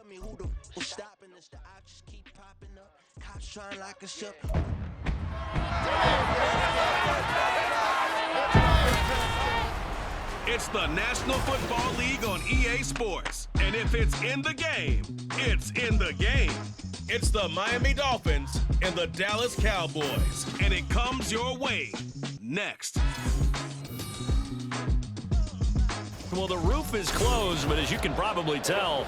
tell me who the f stopping us. The options keep popping up. Cops trying to lock us up. It's the National Football League on EA Sports. And if it's in the game, it's in the game. It's the Miami Dolphins and the Dallas Cowboys. And it comes your way next. Well, the roof is closed, but as you can probably tell,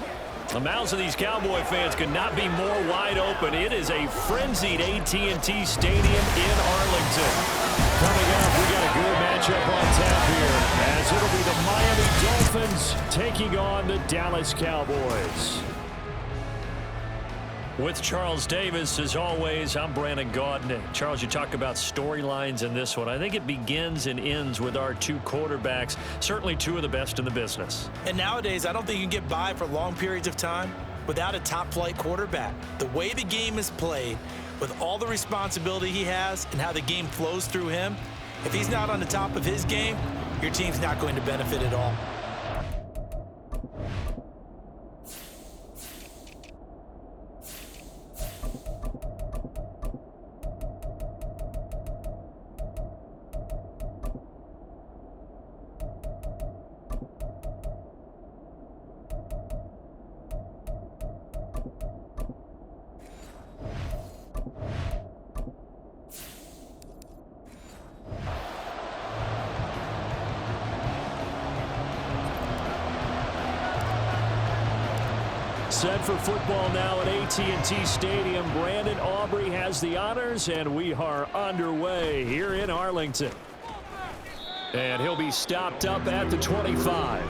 the mouths of these Cowboy fans could not be more wide open. It is a frenzied AT&T Stadium in Arlington. Coming up, we got a good matchup on tap here, as it'll be the Miami Dolphins taking on the Dallas Cowboys. With Charles Davis, as always, I'm Brandon Gaudin. Charles, you talk about storylines in this one. I think it begins and ends with our two quarterbacks, certainly two of the best in the business. And nowadays, I don't think you can get by for long periods of time without a top-flight quarterback. The way the game is played, with all the responsibility he has and how the game flows through him, if he's not on the top of his game, your team's not going to benefit at all. Set for football now at AT&T Stadium. Brandon Aubrey has the honors, and we are underway here in Arlington. And he'll be stopped up at the 25.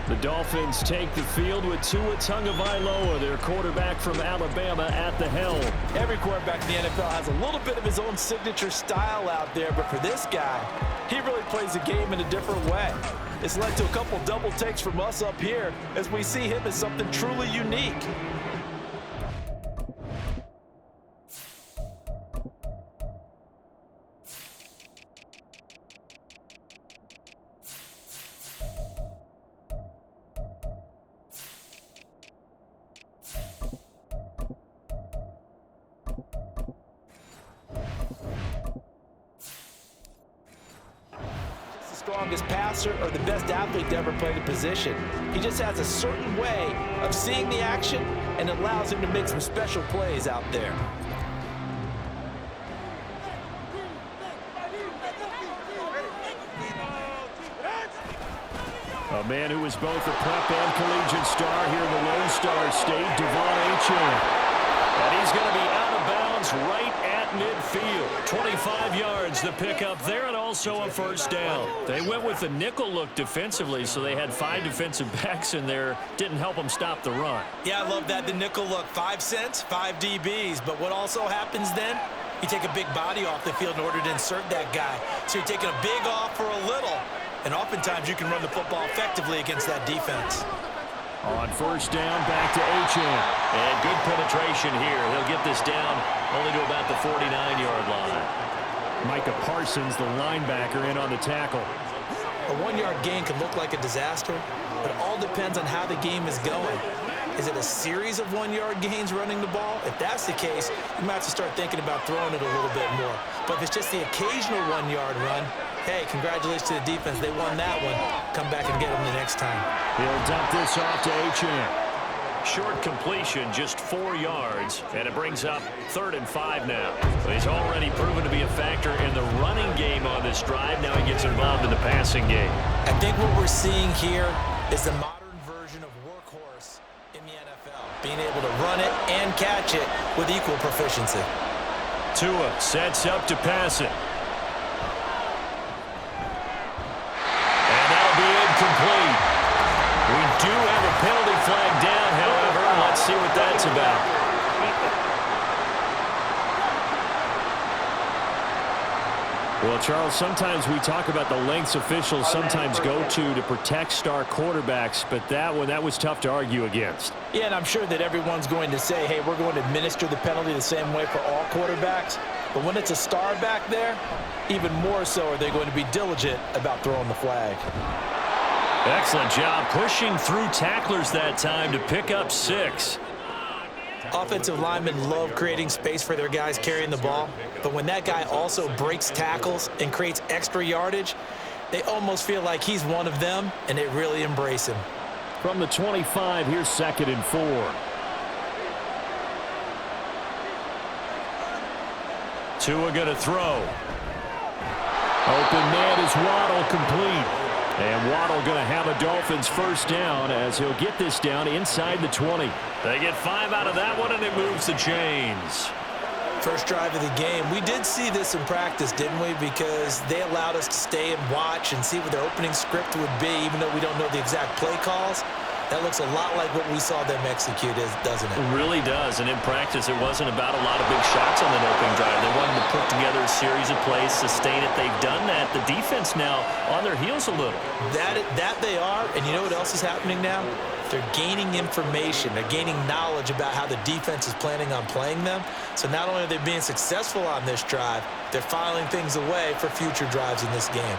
The Dolphins take the field with Tua Tagovailoa, their quarterback from Alabama, at the helm. Every quarterback in the NFL has a little bit of his own signature style out there, but for this guy, he really plays the game in a different way. It's led to a couple double takes from us up here as we see him as something truly unique. Strongest passer or the best athlete to ever play the position. He just has a certain way of seeing the action, and it allows him to make some special plays out there. A man who was both a prep and collegiate star here in the Lone Star State, Devon Achane. And he's going to be out of bounds right at midfield. 25 yards the pickup there, and also a first down. They went with the nickel look defensively, so they had 5 defensive backs in there. Didn't help them stop the run. Yeah, I love that, the nickel look. 5 cents, 5 DBs. But what also happens then? You take a big body off the field in order to insert that guy. So you're taking a big off for a little. And oftentimes you can run the football effectively against that defense. On first down, back to Achane. And good penetration here. He'll get this down only to about the 49-yard line. Micah Parsons, the linebacker, in on the tackle. A 1-yard gain can look like a disaster, but it all depends on how the game is going. Is it a series of 1-yard gains running the ball? If that's the case, you might have to start thinking about throwing it a little bit more. But if it's just the occasional 1-yard run, hey, congratulations to the defense. They won that one. Come back and get them the next time. He'll dump this off to Achane. Short completion, just 4 yards, and it brings up 3rd and 5 now. But he's already proven to be a factor in the running game on this drive. Now he gets involved in the passing game. I think what we're seeing here is the modern version of workhorse in the NFL. Being able to run it and catch it with equal proficiency. Tua sets up to pass it. And that'll be incomplete. We do have a penalty flag down, however. Let's see what that's about. Well, Charles, sometimes we talk about the lengths officials sometimes go to protect star quarterbacks, but that was tough to argue against. Yeah, and I'm sure that everyone's going to say, hey, we're going to administer the penalty the same way for all quarterbacks. But when it's a star back there, even more so are they going to be diligent about throwing the flag. Excellent job pushing through tacklers that time to pick up 6. Offensive linemen love creating space for their guys carrying the ball, but when that guy also breaks tackles and creates extra yardage, they almost feel like he's one of them, and they really embrace him. From the 25, here's 2nd and 4. Tua going to throw. Open man is Waddle, complete. And Waddle going to have a Dolphins first down as he'll get this down inside the 20. They get 5 out of that one, and it moves the chains. First drive of the game. We did see this in practice, didn't we? Because they allowed us to stay and watch and see what their opening script would be, even though we don't know the exact play calls. That looks a lot like what we saw them execute, doesn't it? It really does. And in practice, it wasn't about a lot of big shots on that opening drive. They wanted to put together a series of plays, sustain it. They've done that. The defense now on their heels a little. That they are. And you know what else is happening now? They're gaining information. They're gaining knowledge about how the defense is planning on playing them. So not only are they being successful on this drive, they're filing things away for future drives in this game.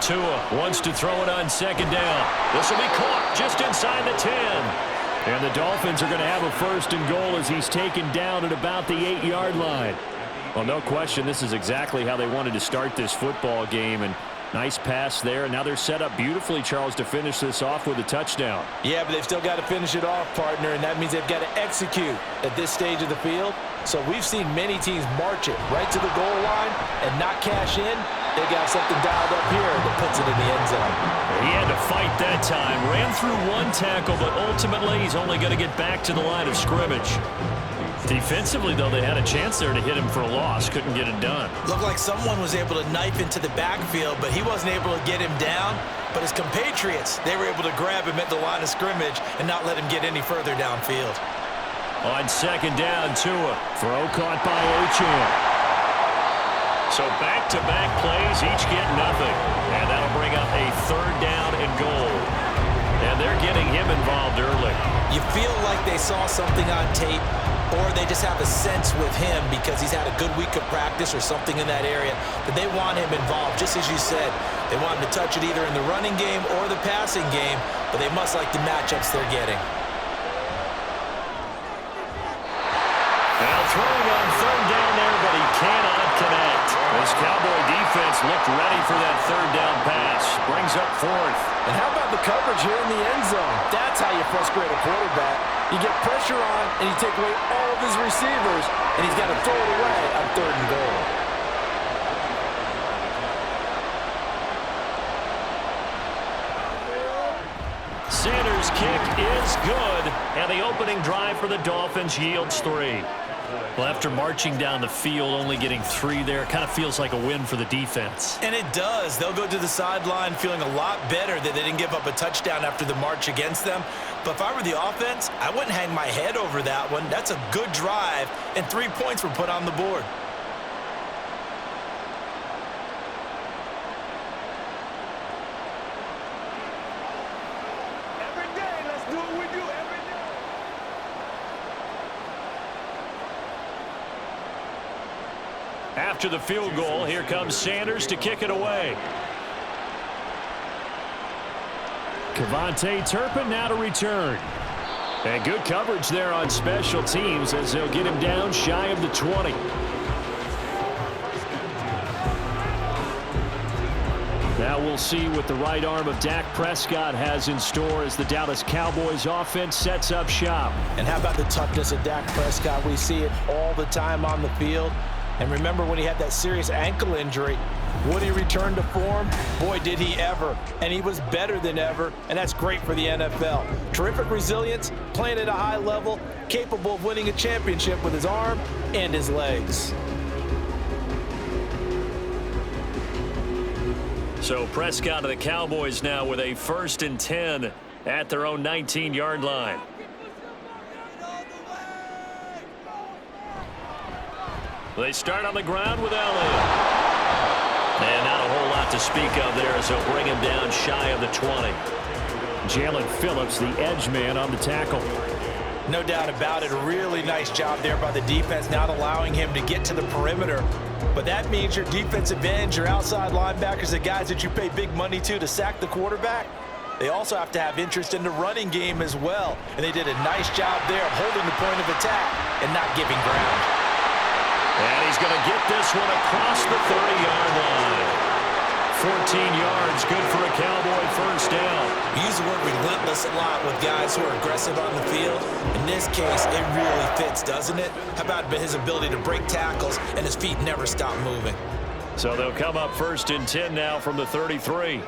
Tua wants to throw it on 2nd down. This will be caught just inside the 10. And the Dolphins are going to have a 1st and goal as he's taken down at about the 8-yard line. Well, no question, this is exactly how they wanted to start this football game. And nice pass there. And now they're set up beautifully, Charles, to finish this off with a touchdown. Yeah, but they've still got to finish it off, partner, and that means they've got to execute at this stage of the field. So we've seen many teams march it right to the goal line and not cash in. They got something dialed up here that puts it in the end zone. He had to fight that time. Ran through one tackle, but ultimately he's only going to get back to the line of scrimmage. Defensively, though, they had a chance there to hit him for a loss. Couldn't get it done. Looked like someone was able to knife into the backfield, but he wasn't able to get him down. But his compatriots, they were able to grab him at the line of scrimmage and not let him get any further downfield. On 2nd down, Tua. Throw caught by Achane. So back-to-back plays, each get nothing. And that'll bring up a 3rd down and goal. And they're getting him involved early. You feel like they saw something on tape, or they just have a sense with him because he's had a good week of practice or something in that area that they want him involved, just as you said. They want him to touch it either in the running game or the passing game, but they must like the matchups they're getting. Now throwing on 3rd down there, but he cannot connect. This Cowboy defense looked ready for that 3rd down pass. Brings up 4th. And how about the coverage here in the end zone? That's how you frustrate a quarterback. You get pressure on, and you take away all of his receivers, and he's got to throw it away on 3rd and goal. Sanders' kick is good, and the opening drive for the Dolphins yields 3. Well, after marching down the field, only getting 3 there, it kind of feels like a win for the defense. And it does. They'll go to the sideline feeling a lot better that they didn't give up a touchdown after the march against them. But if I were the offense, I wouldn't hang my head over that one. That's a good drive, and 3 points were put on the board. After the field goal, here comes Sanders to kick it away. Kevontae Turpin now to return. And good coverage there on special teams as they'll get him down shy of the 20. Now we'll see what the right arm of Dak Prescott has in store as the Dallas Cowboys offense sets up shop. And how about the toughness of Dak Prescott? We see it all the time on the field. And remember when he had that serious ankle injury, would he return to form? Boy, did he ever. And he was better than ever, and that's great for the NFL. Terrific resilience, playing at a high level, capable of winning a championship with his arm and his legs. So Prescott of the Cowboys now with a 1st and 10 at their own 19-yard line. They start on the ground with Elliott. And not a whole lot to speak of there as they'll bring him down shy of the 20. Jalen Phillips, the edge man on the tackle. No doubt about it. A really nice job there by the defense, not allowing him to get to the perimeter. But that means your defensive ends, your outside linebackers, the guys that you pay big money to sack the quarterback, they also have to have interest in the running game as well. And they did a nice job there of holding the point of attack and not giving ground. And he's going to get this one across the 30-yard line. 14 yards, good for a Cowboy first down. We use the word relentless a lot with guys who are aggressive on the field. In this case, it really fits, doesn't it? How about his ability to break tackles and his feet never stop moving? So they'll come up 1st and 10 now from the 33.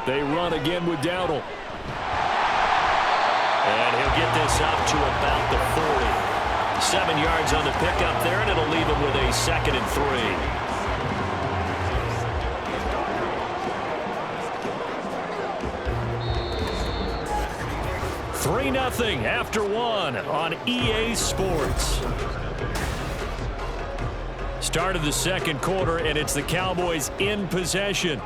They run again with Dowdle. And he'll get this up to about the 40. 7 yards on the pickup there, and it'll leave him with a 2nd and 3. 3-0 after 1 on EA Sports. Start of the second quarter, and it's the Cowboys in possession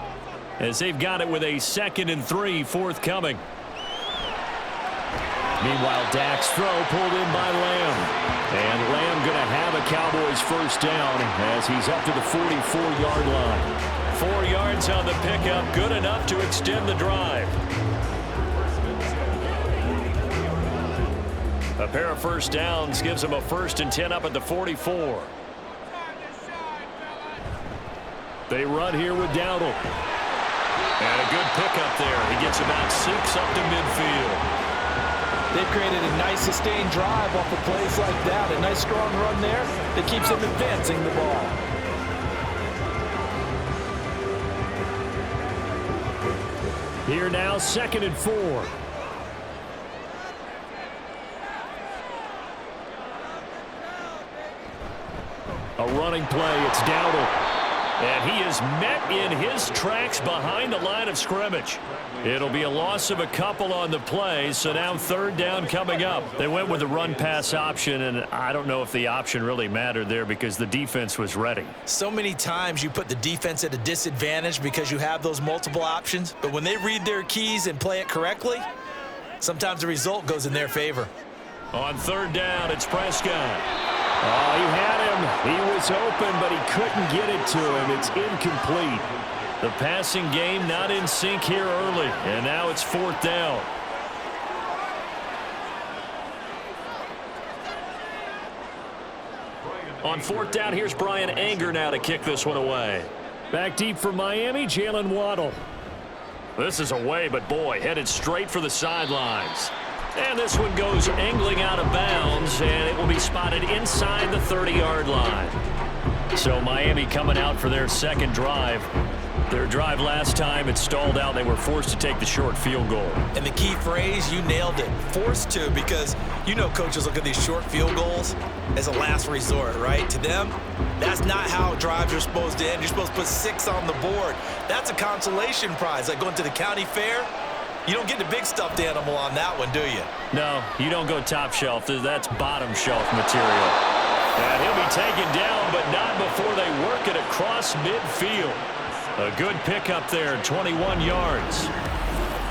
as they've got it with a 2nd and 3 forthcoming. Meanwhile, Dak's throw pulled in by Lamb. And Lamb going to have a Cowboys first down as he's up to the 44-yard line. 4 yards on the pickup, good enough to extend the drive. A pair of first downs gives him a 1st and 10 up at the 44. They run here with Dowdle. And a good pickup there. He gets about 6 up to midfield. They've created a nice sustained drive off of plays like that. A nice strong run there that keeps them advancing the ball. Here now, 2nd and 4. A running play, it's Dowdle. And he is met in his tracks behind the line of scrimmage. It'll be a loss of a couple on the play, so now 3rd down coming up. They went with the run-pass option, and I don't know if the option really mattered there because the defense was ready. So many times you put the defense at a disadvantage because you have those multiple options, but when they read their keys and play it correctly, sometimes the result goes in their favor. On 3rd down, it's Prescott. Oh, he had him. He was open, but he couldn't get it to him. It's incomplete. The passing game not in sync here early, and now it's 4th down. On 4th down, here's Brian Anger now to kick this one away. Back deep for Miami, Jalen Waddle. This is away, but boy, headed straight for the sidelines. And this one goes angling out of bounds, and it will be spotted inside the 30-yard line. So Miami coming out for their 2nd drive. Their drive last time, it stalled out. They were forced to take the short field goal. And the key phrase, you nailed it, forced to, because you know coaches look at these short field goals as a last resort, right? To them, that's not how drives are supposed to end. You're supposed to put 6 on the board. That's a consolation prize, like going to the county fair. You don't get the big stuffed animal on that one, do you? No, you don't go top shelf. That's bottom shelf material. And he'll be taken down, but not before they work it across midfield. A good pickup there, 21 yards.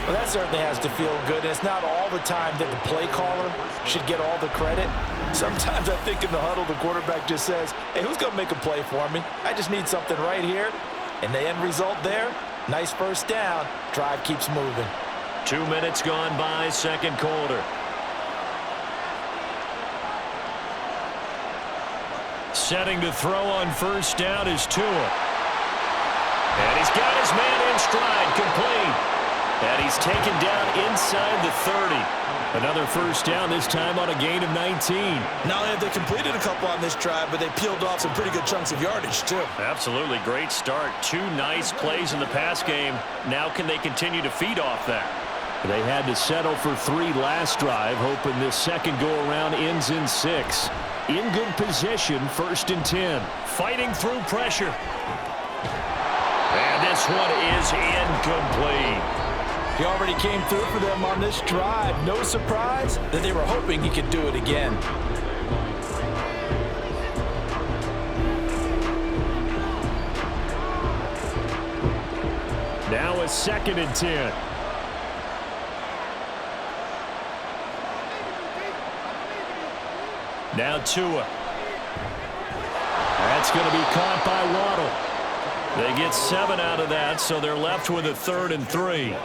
Well, that certainly has to feel good. And it's not all the time that the play caller should get all the credit. Sometimes I think in the huddle, the quarterback just says, hey, who's going to make a play for me? I just need something right here. And the end result there, nice first down. Drive keeps moving. 2 minutes gone by, 2nd quarter. Setting to throw on 1st down is Tua. And he's got his man in stride, complete. And he's taken down inside the 30. Another first down, this time on a gain of 19. Not only have they completed a couple on this drive, but they peeled off some pretty good chunks of yardage, too. Absolutely, great start. 2 nice plays in the pass game. Now can they continue to feed off that? They had to settle for 3 last drive, hoping this second go-around ends in 6. In good position, 1st and 10. Fighting through pressure. And this one is incomplete. He already came through for them on this drive. No surprise that they were hoping he could do it again. Now a 2nd and 10. Now Tua. That's going to be caught by Waddle. They get 7 out of that, so they're left with a 3rd and 3.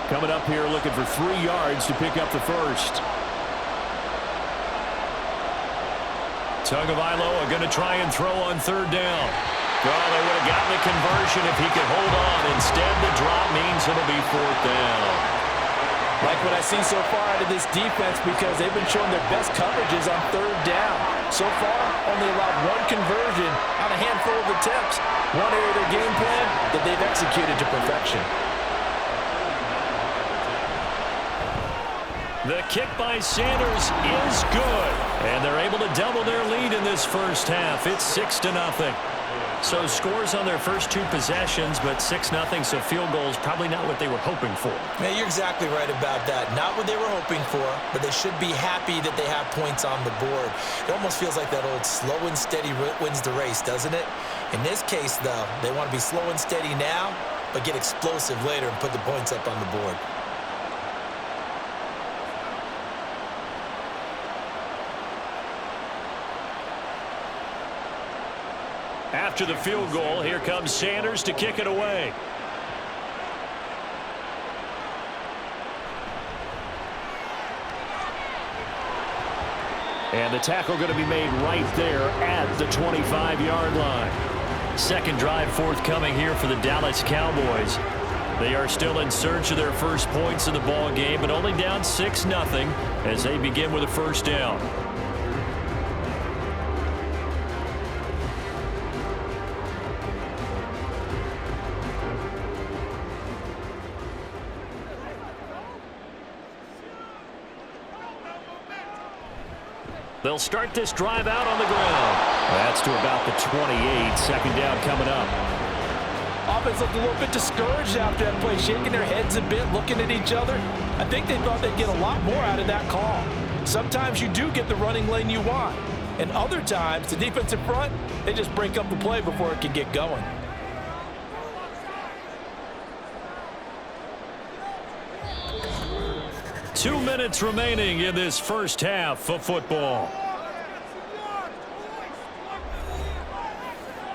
Coming up here looking for 3 yards to pick up the first. Tagovailoa going to try and throw on 3rd down. Well, they would have gotten the conversion if he could hold on. Instead, the drop means it'll be 4th down. Like what I've seen so far out of this defense because they've been showing their best coverages on 3rd down. So far, only allowed 1 conversion on a handful of attempts. One area of their game plan that they've executed to perfection. The kick by Sanders is good. And they're able to double their lead in this first half. It's 6-0. So scores on their first 2 possessions, but 6-0, so field goals probably not what they were hoping for. Yeah, you're exactly right about that. Not what they were hoping for, but they should be happy that they have points on the board. It almost feels like that old slow and steady wins the race, doesn't it? In this case, though, they want to be slow and steady now, but get explosive later and put the points up on the board. After the field goal, here comes Sanders to kick it away. And the tackle going to be made right there at the 25-yard line. Second drive forthcoming here for the Dallas Cowboys. They are still in search of their first points in the ball game, but only down 6-0 as they begin with a first down. They'll start this drive out on the ground. That's to about the 28. Second down coming up. Offense looked a little bit discouraged after that play, shaking their heads a bit, looking at each other. I think they thought they'd get a lot more out of that call. Sometimes you do get the running lane you want. And other times, the defensive front, they just break up the play before it can get going. Two minutes remaining in this first half of football.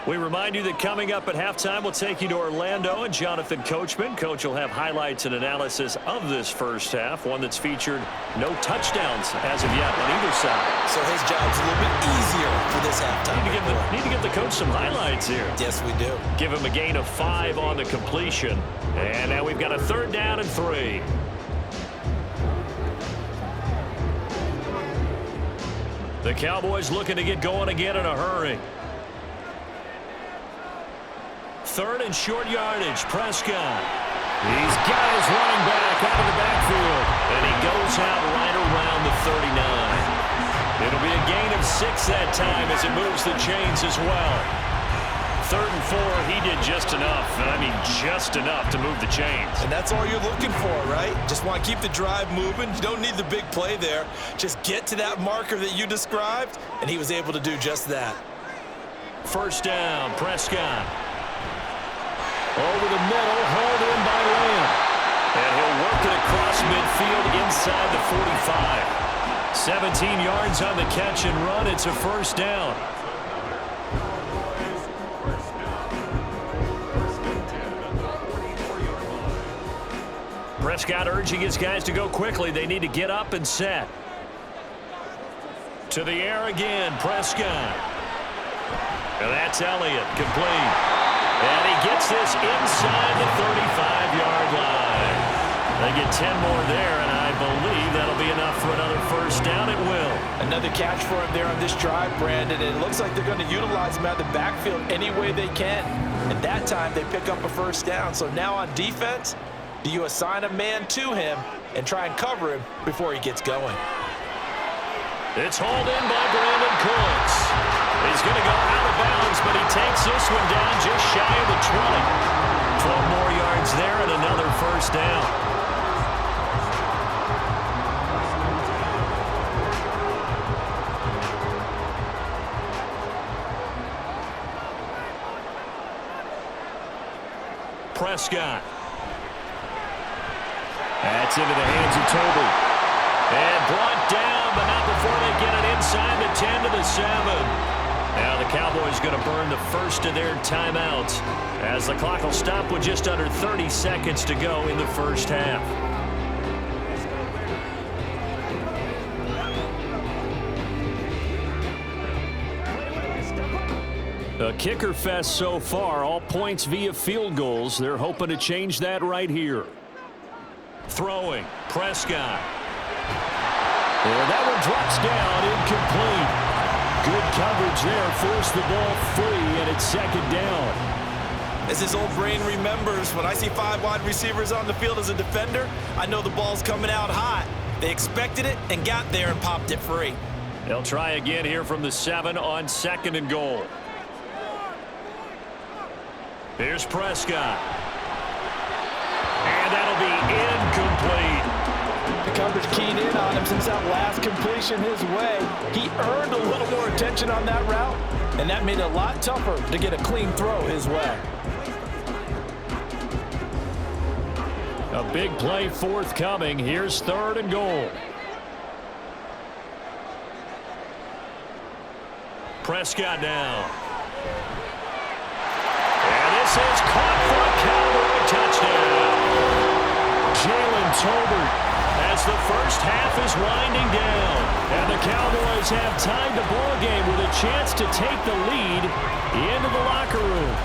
We remind you that coming up at halftime, we'll take you to Orlando and Jonathan Coachman. Coach will have highlights and analysis of this first half, one that's featured no touchdowns as of yet on either side. So his job's a little bit easier for this halftime. Need to give the coach some highlights here. Yes, we do. Give him a gain of 5 on the completion. And now we've got a 3rd down and 3. The Cowboys looking to get going again in a hurry. 3rd and short yardage. Prescott. He's got his running back out of the backfield. And he goes out right around the 39. It'll be a gain of 6 that time as it moves the chains as well. 3rd and 4, he did just enough. I mean, just enough to move the chains. And that's all you're looking for, right? Just want to keep the drive moving. You don't need the big play there. Just get to that marker that you described, and he was able to do just that. First down, Prescott. Over the middle, held in by Lamb. And he'll work it across midfield inside the 45. 17 yards on the catch and run. It's a first down. Prescott urging his guys to go quickly. They need to get up and set. To the air again, Prescott. And that's Elliott, complete. And he gets this inside the 35-yard line. They get 10 more there, and I believe that'll be enough for another first down. It will. Another catch for him there on this drive, Brandon. And it looks like they're going to utilize him out of the backfield any way they can. And that time, they pick up a first down. So now on defense, do you assign a man to him and try and cover him before he gets going? It's hauled in by Brandon Cooks. He's going to go out of bounds, but he takes this one down just shy of the 20. 12 more yards there and another first down. Prescott. That's into the hands of Toby. And brought down, but not before they get it inside the 10 to the 7. Now the Cowboys going to burn the first of their timeouts as the clock will stop with just under 30 seconds to go in the first half. A kicker fest so far, all points via field goals. They're hoping to change that right here. Throwing, Prescott. And that one drops down, incomplete. Good coverage there, forced the ball free, and it's second down. As his old brain remembers, when I see 5 wide receivers on the field as a defender, I know the ball's coming out hot. They expected it and got there and popped it free. They'll try again here from the 7 on 2nd and goal. Here's Prescott. And that'll be incomplete. The coverage keyed in on him since that last completion his way. He earned a little more attention on that route, and that made it a lot tougher to get a clean throw his way. A big play forthcoming. Here's 3rd and goal. Prescott now. And this is caught for a Cowboy touchdown. Jalen Tolbert as the first half is winding down. And the Cowboys have tied the ball game with a chance to take the lead into the locker room.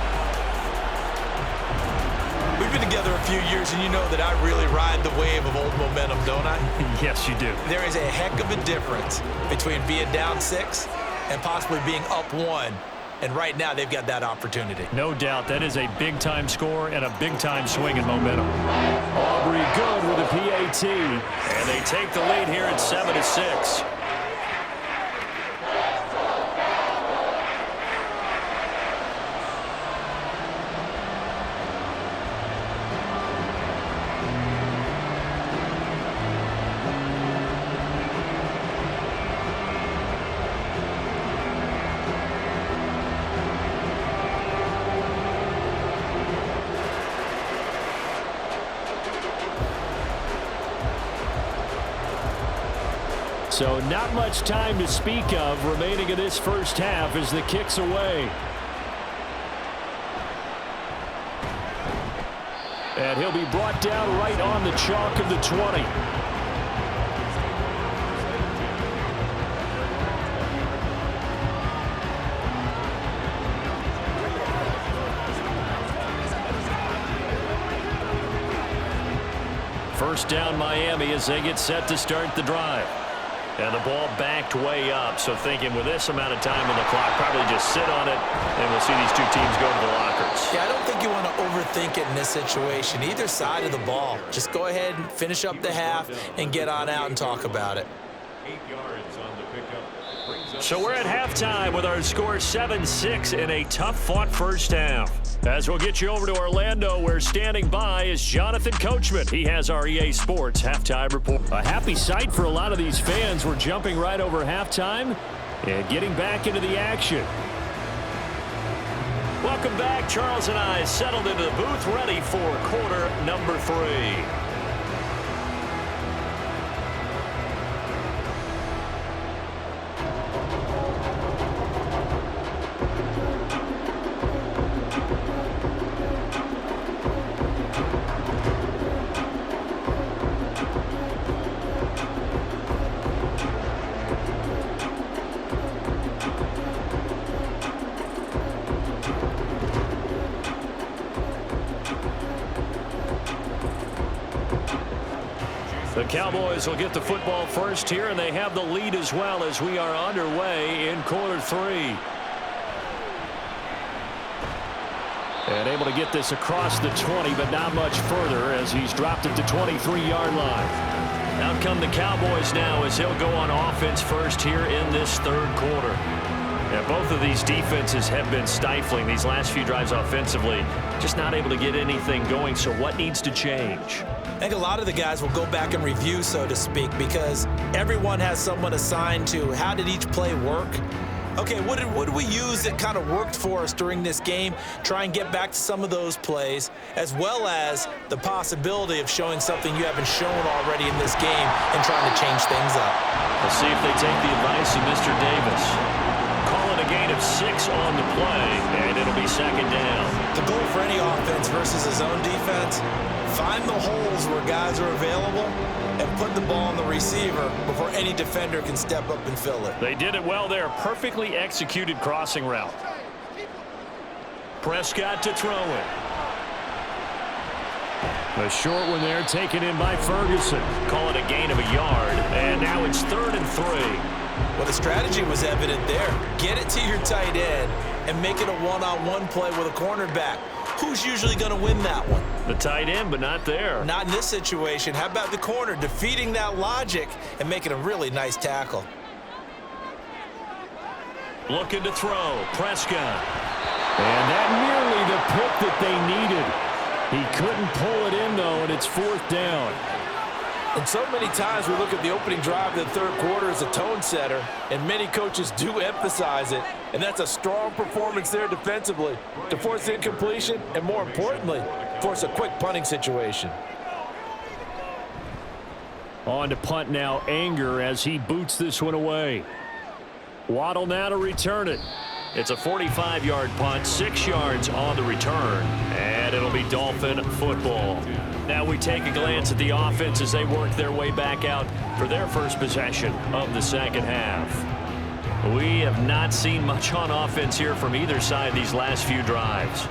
We've been together a few years, and you know that I really ride the wave of old momentum, don't I? Yes, you do. There is a heck of a difference between being down 6 and possibly being up 1. And right now, they've got that opportunity. No doubt. That is a big-time score and a big-time swing in momentum. Aubrey good with a PAT. And they take the lead here at 7-6. So not much time to speak of remaining in this first half as the kick's away. And he'll be brought down right on the chalk of the 20. First down Miami as they get set to start the drive. And the ball backed way up, so thinking with this amount of time on the clock, probably just sit on it, and we'll see these two teams go to the lockers. Yeah, I don't think you want to overthink it in this situation. Either side of the ball. Just go ahead and finish up the half and get on out and talk about it. 8 yards on the pickup. So we're at halftime with our score 7-6 in a tough-fought first half. As we'll get you over to Orlando, where standing by is Jonathan Coachman. He has our EA Sports halftime report. A happy sight for a lot of these fans. We're jumping right over halftime and getting back into the action. Welcome back. Charles and I settled into the booth, ready for quarter number 3. The Cowboys will get the football first here, and they have the lead as well as we are underway in quarter 3. And able to get this across the 20, but not much further as he's dropped it to 23-yard line. Out come the Cowboys now as he'll go on offense first here in this third quarter. Yeah, both of these defenses have been stifling these last few drives offensively. Just not able to get anything going, so what needs to change? I think a lot of the guys will go back and review, so to speak, because everyone has someone assigned to how did each play work. Okay, what did we use that kind of worked for us during this game? Try and get back to some of those plays, as well as the possibility of showing something you haven't shown already in this game and trying to change things up. We'll see if they take the advice of Mr. Davis. Call it a gain of 6 on the play, and it'll be second down. The goal for any offense versus a zone defense, find the holes where guys are available and put the ball on the receiver before any defender can step up and fill it. They did it well there. Perfectly executed crossing route. Prescott to throw it. A short one there taken in by Ferguson. Call it a gain of a yard, and now it's 3rd and 3. Well, the strategy was evident there. Get it to your tight end and make it a one-on-one play with a cornerback. Who's usually going to win that one? The tight end, but not there. Not in this situation. How about the corner defeating that logic and making a really nice tackle? Looking to throw. Prescott. And that nearly the pick that they needed. He couldn't pull it in, though, and it's 4th down. And so many times we look at the opening drive of the third quarter as a tone setter, and many coaches do emphasize it, and that's a strong performance there defensively to force incompletion and, more importantly, force a quick punting situation. On to punt now, Anger, as he boots this one away. Waddle now to return it. It's a 45-yard punt, 6 yards on the return, and it'll be Dolphin football. Now we take a glance at the offense as they work their way back out for their first possession of the second half. We have not seen much on offense here from either side these last few drives.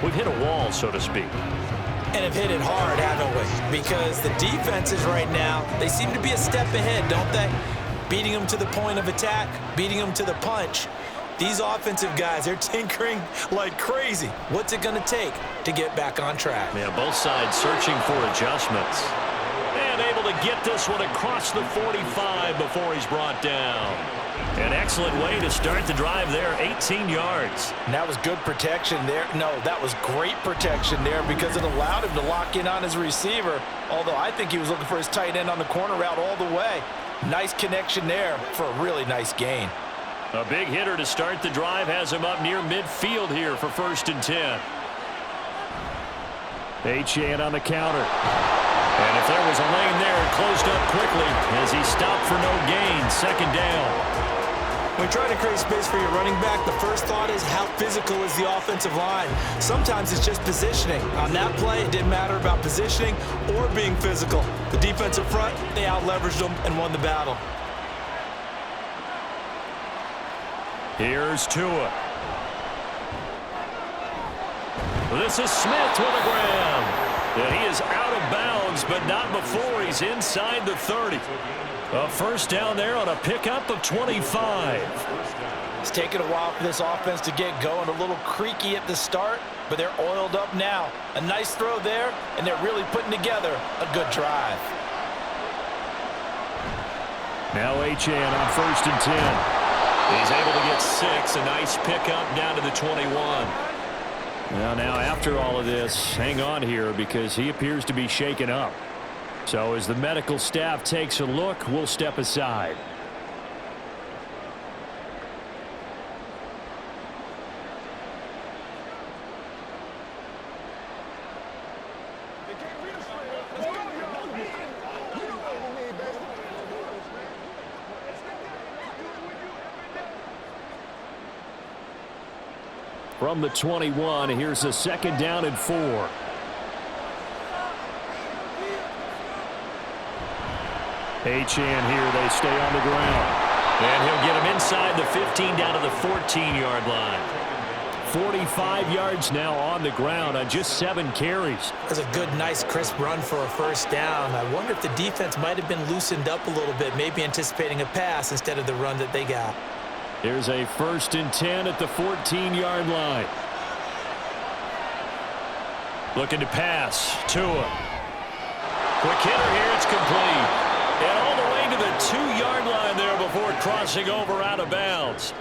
We've hit a wall, so to speak. And have hit it hard, haven't we? Because the defenses right now, they seem to be a step ahead, don't they? Beating them to the point of attack, beating them to the punch. These offensive guys, they're tinkering like crazy. What's it going to take to get back on track? Yeah, both sides searching for adjustments. And able to get this one across the 45 before he's brought down. An excellent way to start the drive there, 18 yards. And that was good protection there. No, that was great protection there because it allowed him to lock in on his receiver, although I think he was looking for his tight end on the corner route all the way. Nice connection there for a really nice gain. A big hitter to start the drive has him up near midfield here for 1st and 10. Achane on the counter. And if there was a lane there, it closed up quickly as he stopped for no gain. 2nd down. When you're trying to create space for your running back, the first thought is how physical is the offensive line. Sometimes it's just positioning. On that play, it didn't matter about positioning or being physical. The defensive front, they out-leveraged them and won the battle. Here's Tua. This is Smith with a grab. And he is out of bounds, but not before he's inside the 30. A 1st down there on a pickup of 25. It's taken a while for this offense to get going. A little creaky at the start, but they're oiled up now. A nice throw there, and they're really putting together a good drive. Now Achane on 1st and 10. He's able to get 6, a nice pickup down to the 21. Now after all of this, hang on here because he appears to be shaken up. So as the medical staff takes a look, we'll step aside. From the 21, here's a 2nd down and 4. Achane here, they stay on the ground. And he'll get him inside the 15 down to the 14-yard line. 45 yards now on the ground on just 7 carries. That's a good, nice, crisp run for a 1st down. I wonder if the defense might have been loosened up a little bit, maybe anticipating a pass instead of the run that they got. Here's a 1st and 10 at the 14-yard line. Looking to pass. Tua. Quick hitter here. It's complete. And all the way to the 2-yard line there before crossing over out of bounds.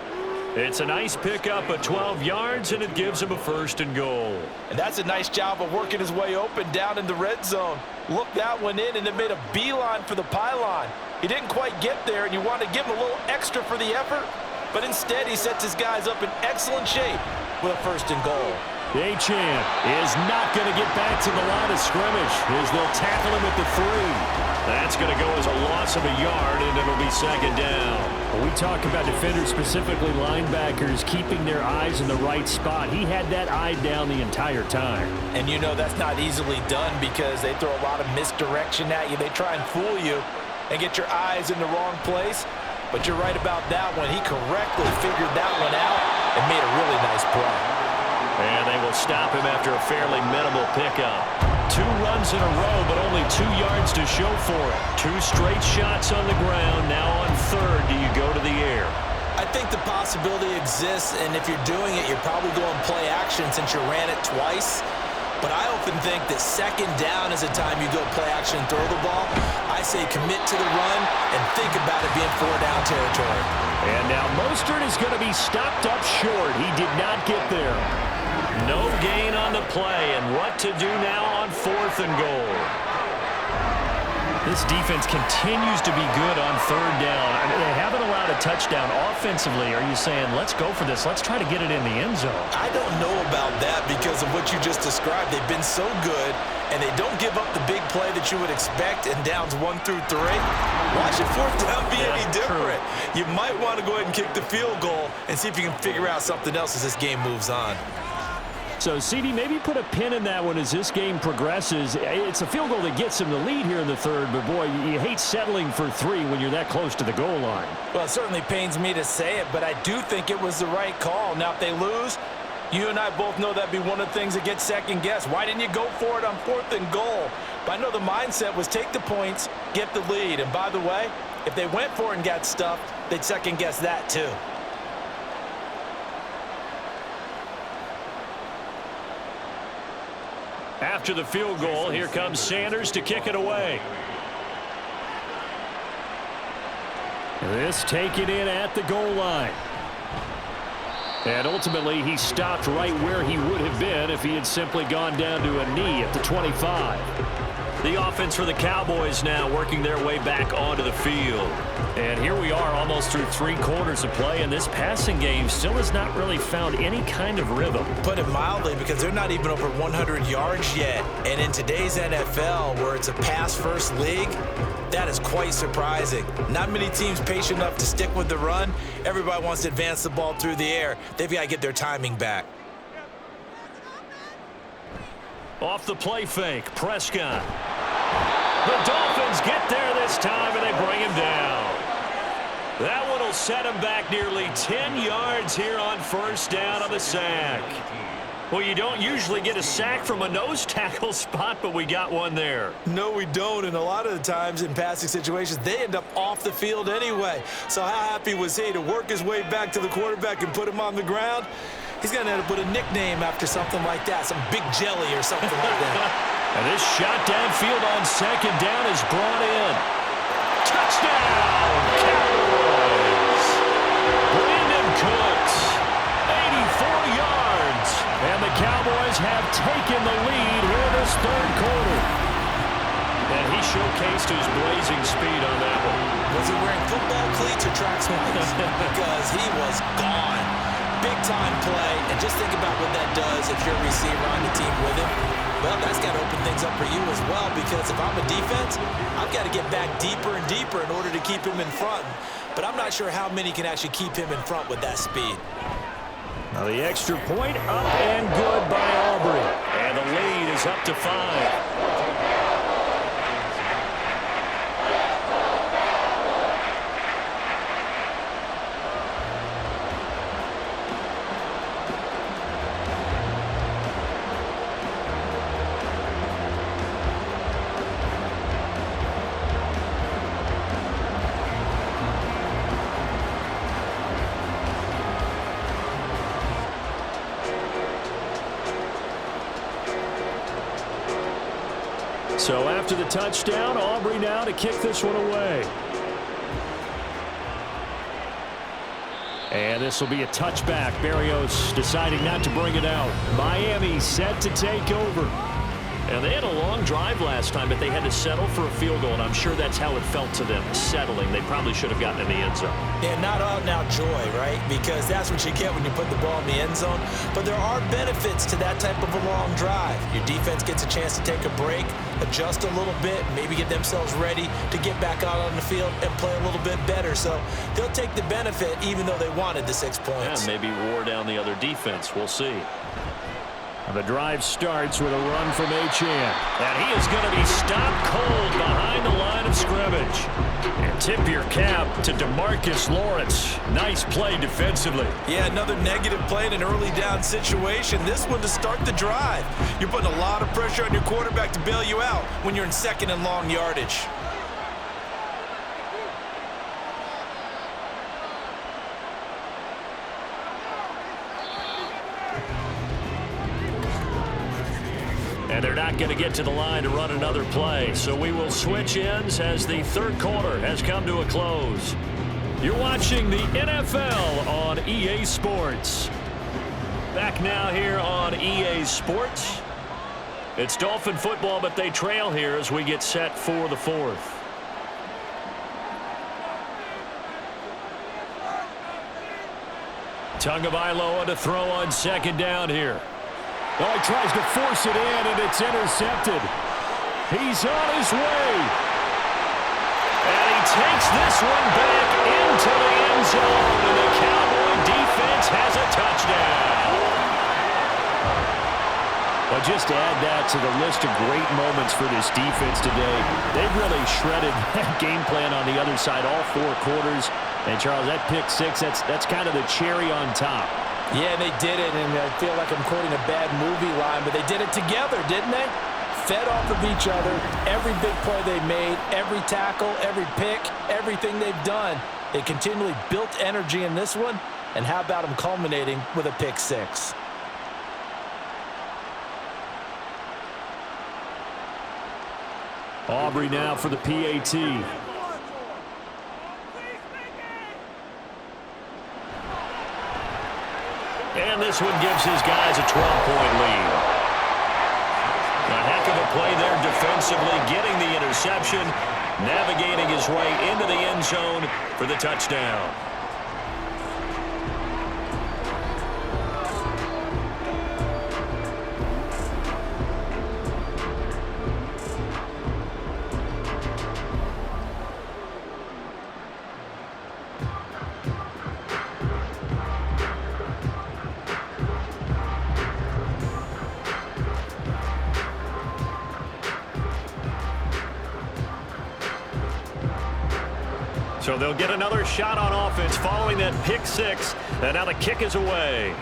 It's a nice pickup of 12 yards, and it gives him a 1st and goal. And that's a nice job of working his way open down in the red zone. Looked that one in and then made a beeline for the pylon. He didn't quite get there, and you want to give him a little extra for the effort. but instead he sets his guys up in excellent shape with a 1st and goal. Achane is not going to get back to the line of scrimmage as they'll tackle him at the 3. That's going to go as a loss of a yard, and it'll be 2nd down. When we talk about defenders, specifically linebackers, keeping their eyes in the right spot, he had that eye down the entire time. And you know that's not easily done because they throw a lot of misdirection at you. They try and fool you and get your eyes in the wrong place. But you're right about that one. He correctly figured that one out and made a really nice play. And they will stop him after a fairly minimal pickup. 2 runs in a row, but only 2 yards to show for it. 2 straight shots on the ground. Now on 3rd, do you go to the air? I think the possibility exists, and if you're doing it, you're probably going play action since you ran it twice. But I often think that 2nd down is a time you go play action and throw the ball. I say commit to the run and think about it being 4-down territory. And now Mostert is going to be stopped up short. He did not get there. No gain on the play, and what to do now on 4th and goal. This defense continues to be good on 3rd down. I mean, they haven't allowed a touchdown offensively. Are you saying, let's go for this, let's try to get it in the end zone? I don't know about that because of what you just described. They've been so good, and they don't give up the big play that you would expect in downs 1 through 3. Why should 4th down be any different? True. You might want to go ahead and kick the field goal and see if you can figure out something else as this game moves on. So, CD, maybe put a pin in that one as this game progresses. It's a field goal that gets them the lead here in the 3rd, but, boy, you hate settling for 3 when you're that close to the goal line. Well, it certainly pains me to say it, but I do think it was the right call. Now, if they lose, you and I both know that'd be one of the things that gets second-guessed. Why didn't you go for it on 4th and goal? But I know the mindset was take the points, get the lead. And, by the way, if they went for it and got stuffed, they'd second-guess that, too. After the field goal, here comes Sanders to kick it away. This taken in at the goal line. And ultimately, he stopped right where he would have been if he had simply gone down to a knee at the 25. The offense for the Cowboys now working their way back onto the field. And here we are almost through 3 quarters of play, and this passing game still has not really found any kind of rhythm. Put it mildly, because they're not even over 100 yards yet. And in today's NFL, where it's a pass-first league, that is quite surprising. Not many teams patient enough to stick with the run. Everybody wants to advance the ball through the air. They've got to get their timing back. Off the play fake, Prescott. The Dolphins get there this time, and they bring him down. That one will set him back nearly 10 yards here on 1st down on the sack. Well, you don't usually get a sack from a nose tackle spot, but we got one there. No, we don't, and a lot of the times in passing situations, they end up off the field anyway. So how happy was he to work his way back to the quarterback and put him on the ground? He's going to end up with a nickname after something like that, some Big Jelly or something like that. And this shot downfield on 2nd down is brought in. Touchdown, Cowboys! Brandon Cooks, 84 yards. And the Cowboys have taken the lead here in this 3rd quarter. And he showcased his blazing speed on that one. Was he wearing football cleats or track spikes? Because he was gone. Big-time play, and just think about what that does if you're a receiver on the team with him. Well, that's got to open things up for you as well, because if I'm a defense, I've got to get back deeper and deeper in order to keep him in front. But I'm not sure how many can actually keep him in front with that speed. Now the extra point up and good by Aubrey. And the lead is up to 5. So after the touchdown, Aubrey now to kick this one away. And this will be a touchback. Berrios deciding not to bring it out. Miami set to take over. And they had a long drive last time, but they had to settle for a field goal, and I'm sure that's how it felt to them, settling. They probably should have gotten in the end zone. Yeah, not out-and-out joy, right? Because that's what you get when you put the ball in the end zone. But there are benefits to that type of a long drive. Your defense gets a chance to take a break, adjust a little bit, maybe get themselves ready to get back out on the field and play a little bit better. So they'll take the benefit even though they wanted the 6 points. Yeah, maybe wore down the other defense. We'll see. The drive starts with a run from Achane. And he is going to be stopped cold behind the line of scrimmage. And tip your cap to DeMarcus Lawrence. Nice play defensively. Yeah, another negative play in an early down situation. This one to start the drive. You're putting a lot of pressure on your quarterback to bail you out when you're in second and long yardage. And they're not going to get to the line to run another play. So we will switch ends as the third quarter has come to a close. You're watching the NFL on EA Sports. Back now here on EA Sports. It's Dolphin football, but they trail here as we get set for the fourth. Tagovailoa to throw on second down here. Oh, he tries to force it in, and it's intercepted. He's on his way. And he takes this one back into the end zone, and the Cowboy defense has a touchdown. Well, just to add that to the list of great moments for this defense today, they've really shredded that game plan on the other side all 4 quarters. And, Charles, that pick six, that's kind of the cherry on top. Yeah, they did it, and I feel like I'm quoting a bad movie line, but they did it together, didn't they? Fed off of each other, every big play they made, every tackle, every pick, everything they've done. They continually built energy in this one, and how about them culminating with a pick six? Aubrey now for the PAT. And this one gives his guys a 12-point lead. A heck of a play there defensively, getting the interception, navigating his way into the end zone for the touchdown. So they'll get another shot on offense following that pick six, and now the kick is away.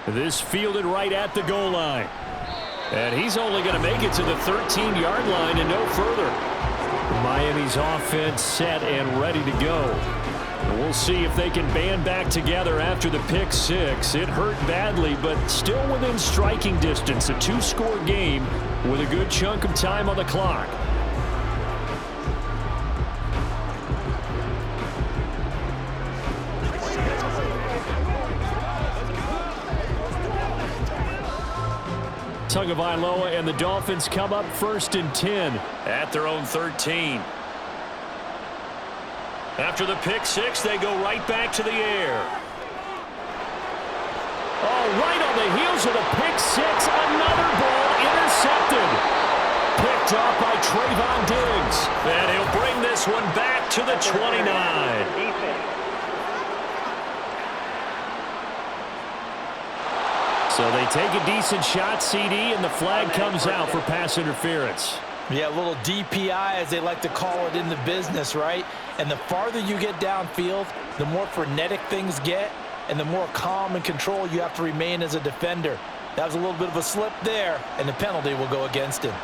This fielded right at the goal line. And he's only going to make it to the 13-yard line and no further. Miami's offense set and ready to go. And we'll see if they can band back together after the pick six. It hurt badly, but still within striking distance. A 2-score game with a good chunk of time on the clock. Tagovailoa and the Dolphins come up 1st and 10 at their own 13. After the pick six, they go right back to the air. Oh, right on the heels of the pick six, another ball intercepted. Picked off by Trayvon Diggs. And he'll bring this one back to the 29. So they take a decent shot, CD, and the flag comes out for pass interference. Yeah, a little DPI, as they like to call it in the business, right? And the farther you get downfield, the more frenetic things get, and the more calm and control you have to remain as a defender. That was a little bit of a slip there, and the penalty will go against him.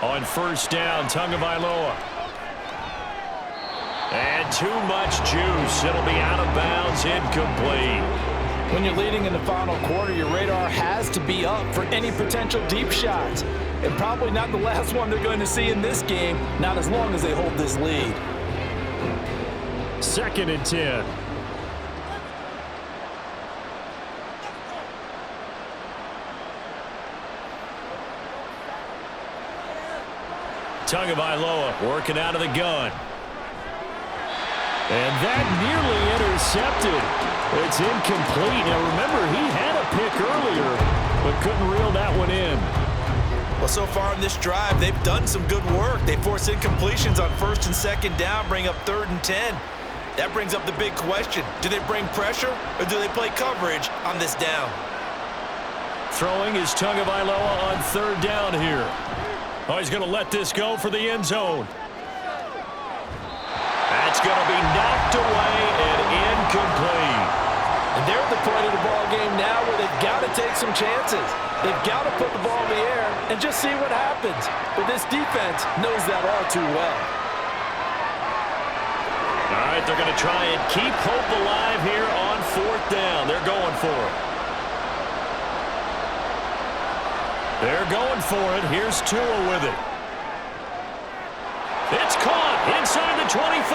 On 1st down, Tagovailoa. And too much juice. It'll be out of bounds, incomplete. When you're leading in the final quarter, your radar has to be up for any potential deep shots. And probably not the last one they're going to see in this game, not as long as they hold this lead. 2nd and 10. Tagovailoa working out of the gun. And that nearly intercepted. It's incomplete. Now, remember, he had a pick earlier, but couldn't reel that one in. Well, so far in this drive, they've done some good work. They force incompletions on 1st and 2nd down, bring up 3rd and 10. That brings up the big question. Do they bring pressure, or do they play coverage on this down? Throwing is Tagovailoa on 3rd down here. Oh, he's going to let this go for the end zone. That's going to be knocked away and incomplete. And they're at the point of the ball game now where they've got to take some chances. They've got to put the ball in the air and just see what happens. But this defense knows that all too well. All right, they're going to try and keep hope alive here on 4th down. They're going for it. They're going for it. Here's Tua with it. It's caught inside the 25.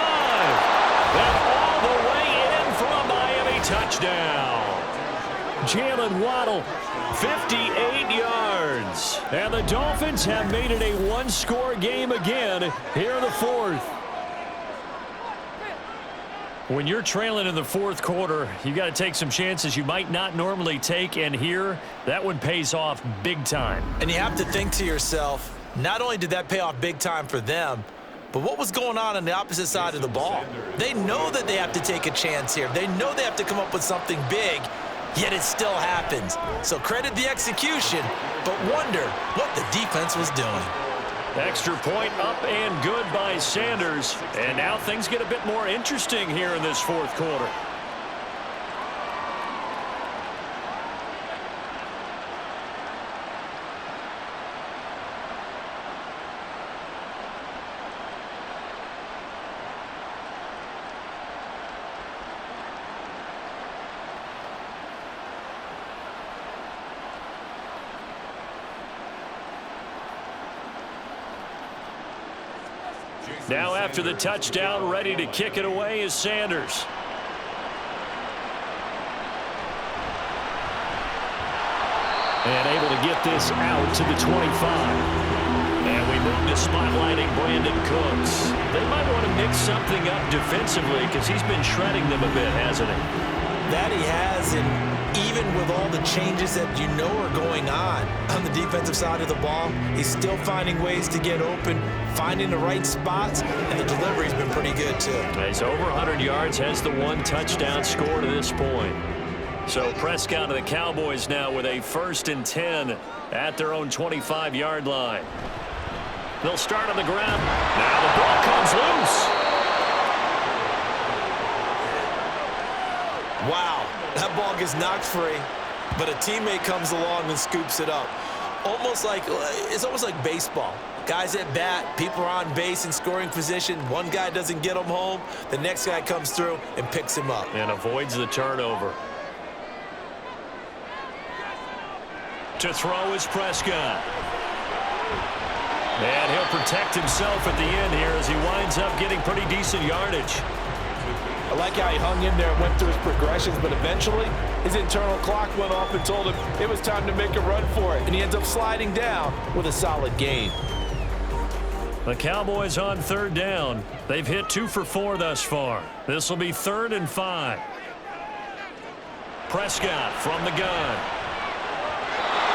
And all the way in for a Miami touchdown. Jalen Waddle, 58 yards. And the Dolphins have made it a one-score game again here in the 4th. When you're trailing in the 4th quarter, you got to take some chances you might not normally take, and here, that one pays off big time. And you have to think to yourself, not only did that pay off big time for them, but what was going on the opposite side of the ball? They know that they have to take a chance here. They know they have to come up with something big, yet it still happens. So credit the execution, but wonder what the defense was doing. Extra point up and good by Sanders. And now things get a bit more interesting here in this 4th quarter. Now after the touchdown, ready to kick it away is Sanders. And able to get this out to the 25. And we move to spotlighting Brandon Cooks. They might want to mix something up defensively because he's been shredding them a bit, hasn't he? That he has, and even with all the changes that you know are going on the defensive side of the ball, he's still finding ways to get open, finding the right spots, and the delivery's been pretty good too. He's over 100 yards, has the 1 touchdown score to this point. So Prescott and the Cowboys now with a 1st and 10 at their own 25-yard line. They'll start on the ground. Now the ball comes loose. Wow, that ball gets knocked free, but a teammate comes along and scoops it up. It's almost like baseball. Guys at bat, people are on base in scoring position. One guy doesn't get him home. The next guy comes through and picks him up. And avoids the turnover. To throw is Prescott. And he'll protect himself at the end here as he winds up getting pretty decent yardage. I like how he hung in there and went through his progressions, but eventually his internal clock went off and told him it was time to make a run for it, and he ends up sliding down with a solid gain. The Cowboys on 3rd down. They've hit 2 for 4 thus far. This will be 3rd and 5. Prescott from the gun.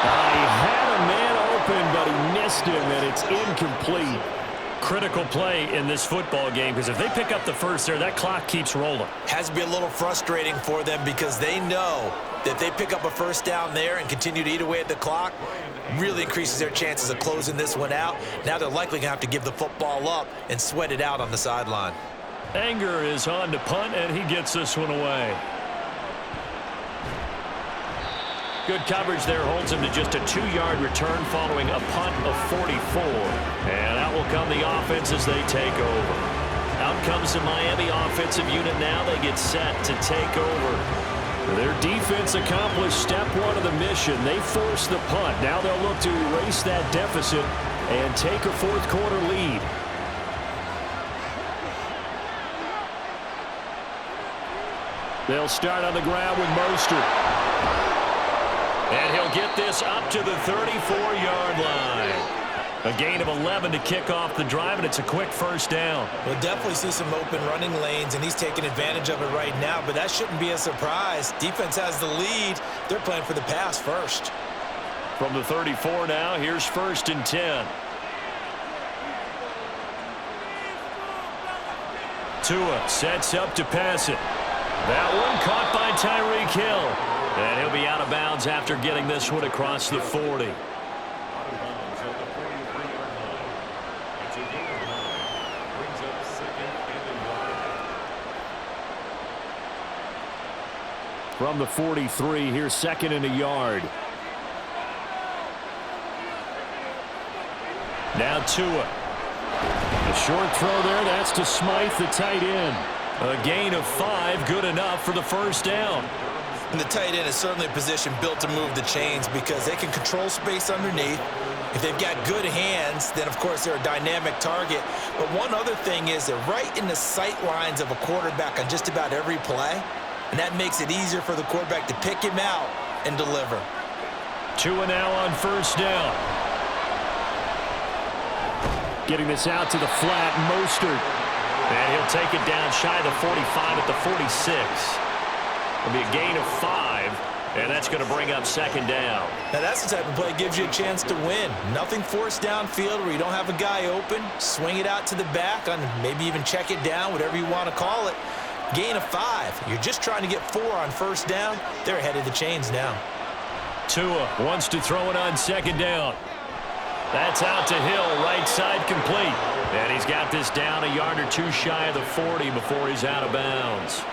He had a man open, but he missed him, and it's incomplete. Critical play in this football game because if they pick up the first there, that clock keeps rolling. Has to be a little frustrating for them because they know that if they pick up a 1st down there and continue to eat away at the clock, really increases their chances of closing this one out. Now they're likely going to have to give the football up and sweat it out on the sideline. Anger is on to punt, and he gets this one away. Good coverage there holds him to just a 2-yard return following a punt of 44. And out will come the offense as they take over. Out comes the Miami offensive unit now. They get set to take over. Their defense accomplished step 1 of the mission. They forced the punt. Now they'll look to erase that deficit and take a 4th quarter lead. They'll start on the ground with Mostert. And he'll get this up to the 34-yard line. A gain of 11 to kick off the drive, and it's a quick first down. We'll definitely see some open running lanes, and he's taking advantage of it right now, but that shouldn't be a surprise. Defense has the lead. They're playing for the pass first. From the 34 now, here's 1st and 10. Tua sets up to pass it. That one caught by Tyreek Hill. And he'll be out of bounds after getting this one across the 40. From the 43, here's 2nd and a yard. Now Tua. A short throw there, that's to Smythe, the tight end. A gain of 5, good enough for the first down. And the tight end is certainly a position built to move the chains because they can control space underneath. If they've got good hands, then of course they're a dynamic target. But one other thing is they're right in the sight lines of a quarterback on just about every play. And that makes it easier for the quarterback to pick him out and deliver. Tua now on first down. Getting this out to the flat, Mostert. And he'll take it down shy of the 45 at the 46. It'll be a gain of 5, and that's going to bring up 2nd down. Now that's the type of play that gives you a chance to win. Nothing forced downfield where you don't have a guy open. Swing it out to the back, on maybe even check it down, whatever you want to call it. Gain of 5. You're just trying to get 4 on first down. They're ahead of the chains now. Tua wants to throw it on 2nd down. That's out to Hill, right side complete. And he's got this down a yard or 2 shy of the 40 before he's out of bounds.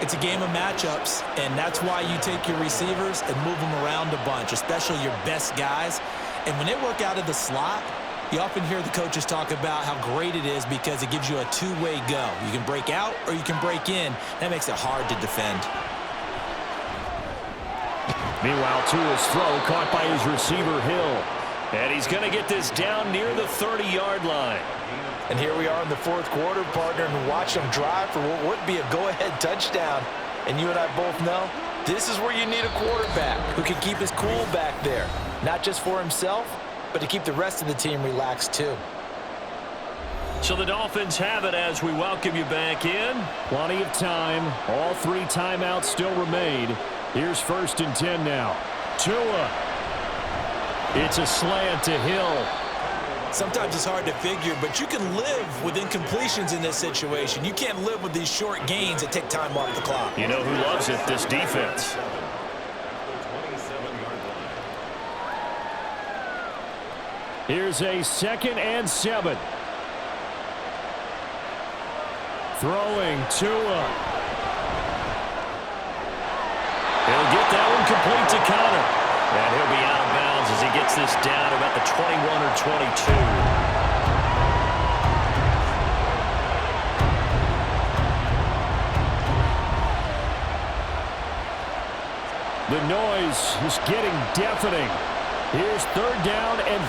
It's a game of matchups, and that's why you take your receivers and move them around a bunch, especially your best guys. And when they work out of the slot, you often hear the coaches talk about how great it is because it gives you a two-way go. You can break out or you can break in. That makes it hard to defend. Meanwhile, Tua's throw caught by his receiver, Hill. And he's going to get this down near the 30-yard line. And here we are in the 4th quarter, partner, and watch them drive for what would be a go-ahead touchdown. And you and I both know this is where you need a quarterback who can keep his cool back there, not just for himself, but to keep the rest of the team relaxed too. So the Dolphins have it as we welcome you back in. Plenty of time. All 3 timeouts still remain. Here's 1st and 10 now. Tua. It's a slant to Hill. Sometimes it's hard to figure, but you can live with incompletions in this situation. You can't live with these short gains that take time off the clock. You know who loves it? This defense. Here's a 2nd and 7. Throwing Tua. He'll get that one complete to Connor. And he'll be out of bounds as he gets this down about the 21 or 22. The noise is getting deafening. Here's 3rd down and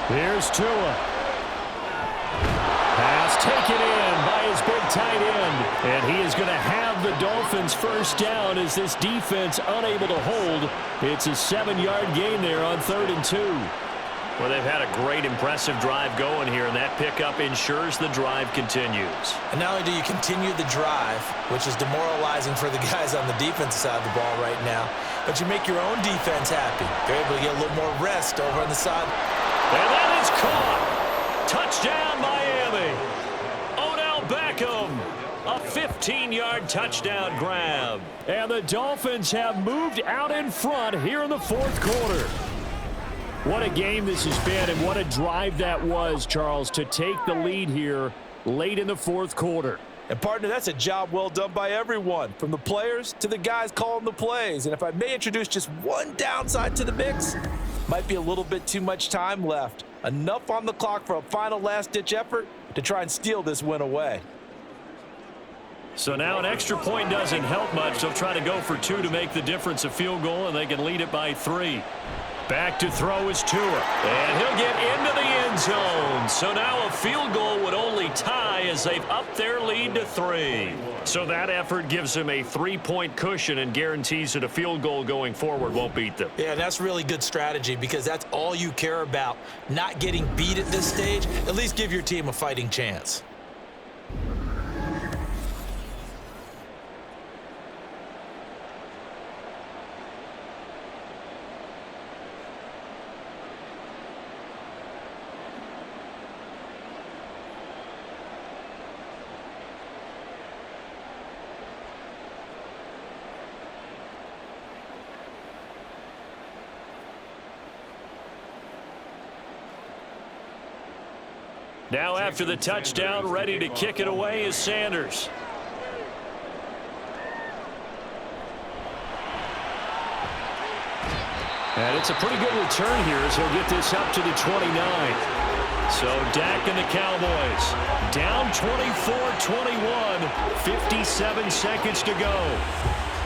3. Here's Tua. Pass taken in by his big tight end. And he is going to have the Dolphins first down as this defense unable to hold. It's a 7-yard gain there on 3rd and 2. Well, they've had a great, impressive drive going here, and that pickup ensures the drive continues. And not only do you continue the drive, which is demoralizing for the guys on the defensive side of the ball right now, but you make your own defense happy. They're able to get a little more rest over on the side. And that is caught. Touchdown, Miami. Odell Beckham. A 15-yard touchdown grab. And the Dolphins have moved out in front here in the 4th quarter. What a game this has been, and what a drive that was, Charles, to take the lead here late in the 4th quarter. And, partner, that's a job well done by everyone, from the players to the guys calling the plays. And if I may introduce just one downside to the mix, might be a little bit too much time left. Enough on the clock for a final last-ditch effort to try and steal this win away. So now an extra point doesn't help much. They'll try to go for 2 to make the difference a field goal, and they can lead it by 3. Back to throw is Tua. And he'll get into the end zone. So now a field goal would only tie as they've upped their lead to 3. So that effort gives him a 3-point cushion and guarantees that a field goal going forward won't beat them. Yeah, that's really good strategy because that's all you care about. Not getting beat at this stage. At least give your team a fighting chance. Now after the touchdown, ready to kick it away is Sanders. And it's a pretty good return here as he'll get this up to the 29. So Dak and the Cowboys down 24-21, 57 seconds to go.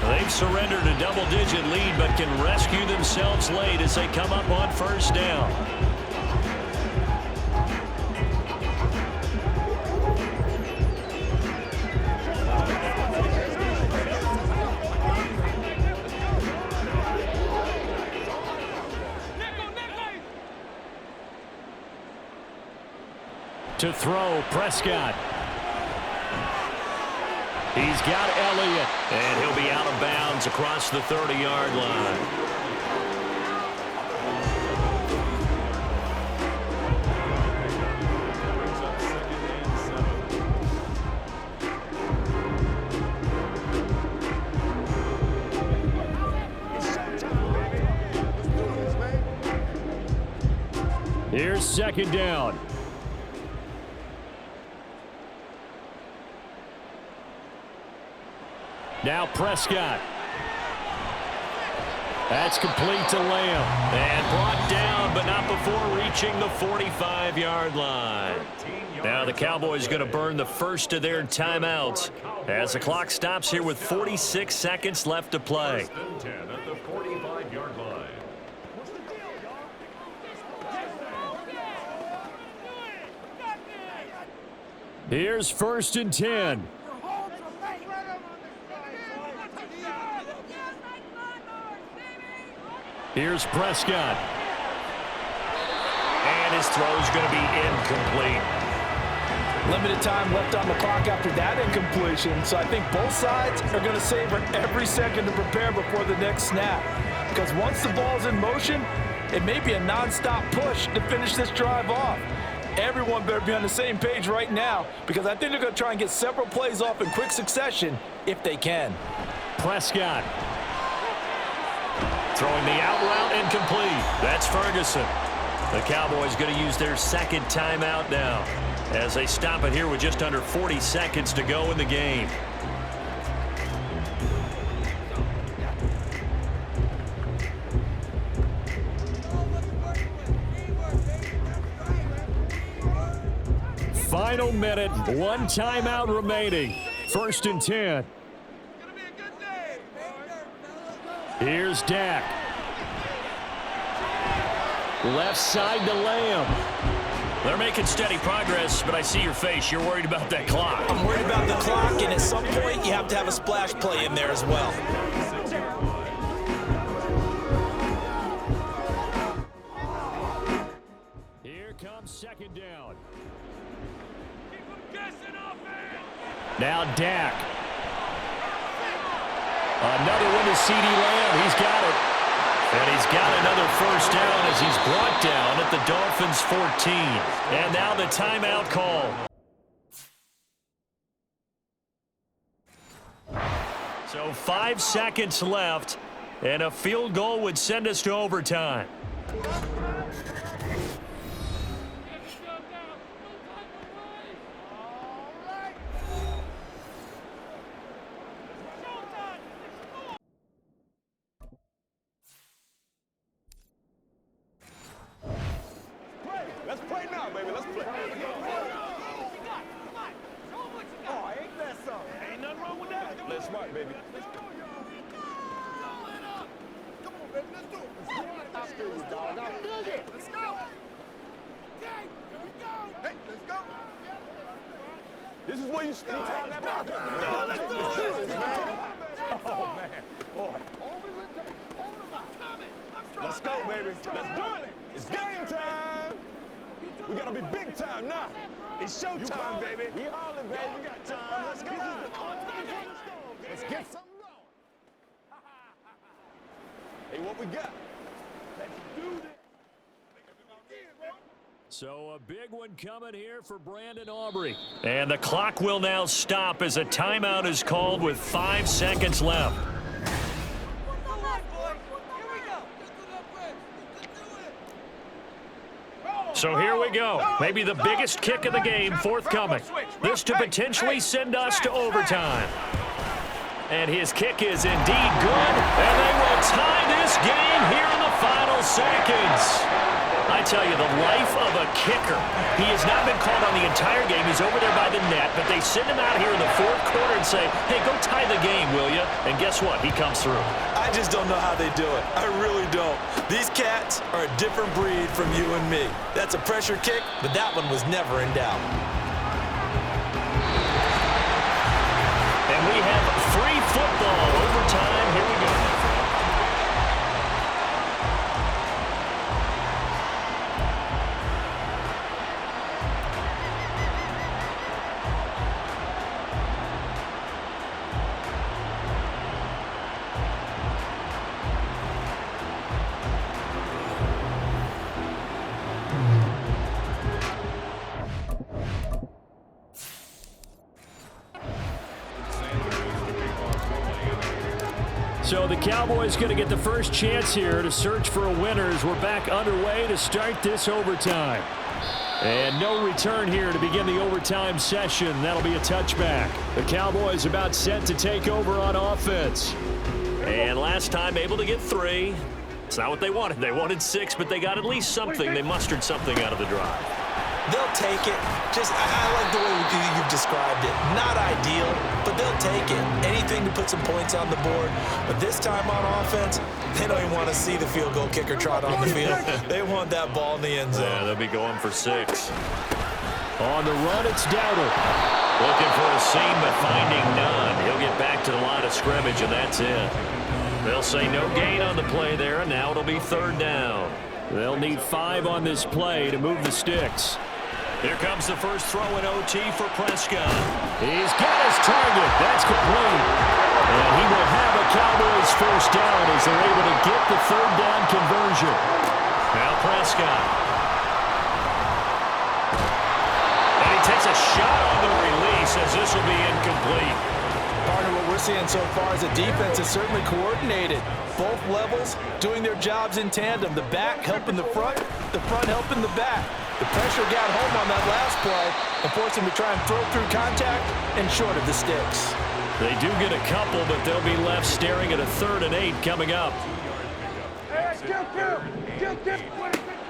They've surrendered a double-digit lead but can rescue themselves late as they come up on first down. To throw, Prescott. He's got Elliott, and he'll be out of bounds across the 30-yard line. Here's second down. Now Prescott. That's complete to Lamb. And brought down, but not before reaching the 45-yard line. Now the Cowboys going to burn the first of their timeouts as the clock stops here with 46 seconds left to play. Here's first and 10. Here's Prescott. And his throw's going to be incomplete. Limited time left on the clock after that incompletion, so I think both sides are going to savor every second to prepare before the next snap. Because once the ball's in motion, it may be a non-stop push to finish this drive off. Everyone better be on the same page right now because I think they're going to try and get several plays off in quick succession if they can. Prescott. Throwing the out route incomplete. That's Ferguson. The Cowboys going to use their second timeout now as they stop it here with just under 40 seconds to go in the game. Final minute, one timeout remaining. First and 10. Here's Dak. Left side to Lamb. They're making steady progress, but I see your face. You're worried about that clock. I'm worried about the clock, and at some point, you have to have a splash play in there as well. Here comes second down. Now Dak. Another one to CeeDee Lamb. He's got it. And he's got another first down as he's brought down at the Dolphins' 14. And now the timeout call. So 5 seconds left, and a field goal would send us to overtime. Let's play now, baby. Let's play. Oh, ain't that something? Ain't nothing wrong with that. Play smart, baby. Let's go. Come on, baby. Let's do it. I feel you, dog. This is where you start. Oh, man. Boy. Let's go, baby. Let's do it. It's game time. We got to be big time now. It's showtime, baby. We hollering, baby. We got time. Let's go. Let's get something going. Hey, what we got? Let's do this. So a big one coming here for Brandon Aubrey. And the clock will now stop as a timeout is called with 5 seconds left. So here we go. Maybe the biggest kick of the game forthcoming. This to potentially send us to overtime. And his kick is indeed good. And they will tie this game here in the final seconds. I tell you, the life of a kicker. He has not been called on the entire game. He's over there by the net, but they send him out here in the fourth quarter and say, hey, go tie the game, will you? And guess what? He comes through. I just don't know how they do it. I really don't. These cats are a different breed from you and me. That's a pressure kick, but that one was never in doubt. And we have free football overtime. Here we go. So the Cowboys going to get the first chance here to search for a winner as we're back underway to start this overtime. And no return here to begin the overtime session. That'll be a touchback. The Cowboys about set to take over on offense. And last time able to get 3. It's not what they wanted. They wanted 6, but they got at least something. They mustered something out of the drive. They'll take it. I like the way you've described it. Not ideal, but they'll take it. Anything to put some points on the board. But this time on offense, they don't even want to see the field goal kicker trot on the field. They want that ball in the end zone. Yeah, they'll be going for 6. On the run, it's Dowdle. Looking for a seam, but finding none. He'll get back to the line of scrimmage, and that's it. They'll say no gain on the play there, and now it'll be 3rd down. They'll need 5 on this play to move the sticks. Here comes the first throw in OT for Prescott. He's got his target. That's complete. And he will have a Cowboys first down as they're able to get the 3rd down conversion. Now Prescott. And he takes a shot on the release as this will be incomplete. Partner, what we're seeing so far is the defense is certainly coordinated. Both levels doing their jobs in tandem. The back helping the front helping the back. The pressure got home on that last play and forced him to try and throw through contact and short of the sticks. They do get a couple, but they'll be left staring at a 3rd and 8 coming up.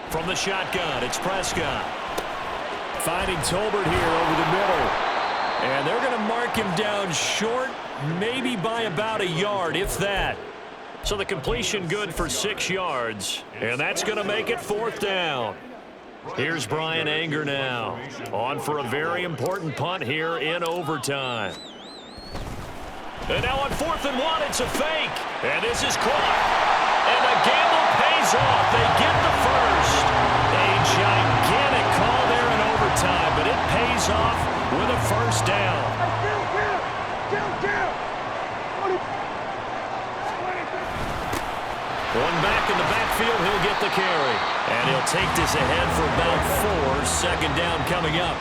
From the shotgun, it's Prescott. Finding Tolbert here over the middle. And they're going to mark him down short, maybe by about a yard, if that. So the completion good for 6 yards, and that's going to make it 4th down. Here's Brian Anger now, on for a very important punt here in overtime. And now on 4th and 1, it's a fake, and this is caught. And the gamble pays off. They get the first. A gigantic call there in overtime, but it pays off with a first down. One back in the backfield, he'll get the carry. And he'll take this ahead for about 4. 2nd down coming up.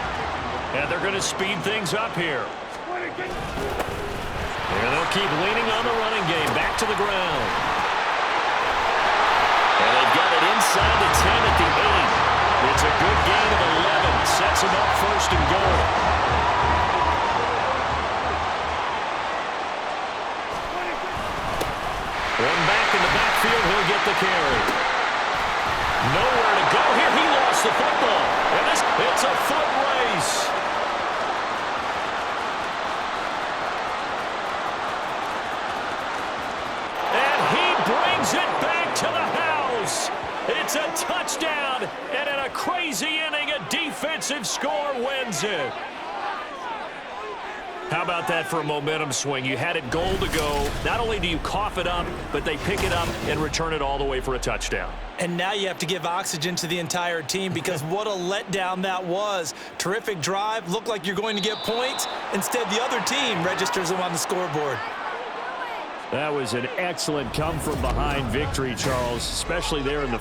And they're going to speed things up here. And they'll keep leaning on the running game. Back to the ground. And they've got it inside the 10 at the 8. It's a good gain of 11. Sets them up 1st and goal. One back in the backfield, he'll get the carry. Nowhere to go here. He lost the football. And it's a foot race. And he brings it back to the house. It's a touchdown. And in a crazy inning, a defensive score wins it. How about that for a momentum swing? You had it goal to go. Not only do you cough it up, but they pick it up and return it all the way for a touchdown. And now you have to give oxygen to the entire team because what a letdown that was. Terrific drive. Looked like you're going to get points. Instead, the other team registers them on the scoreboard. That was an excellent come-from-behind victory, Charles, especially there in the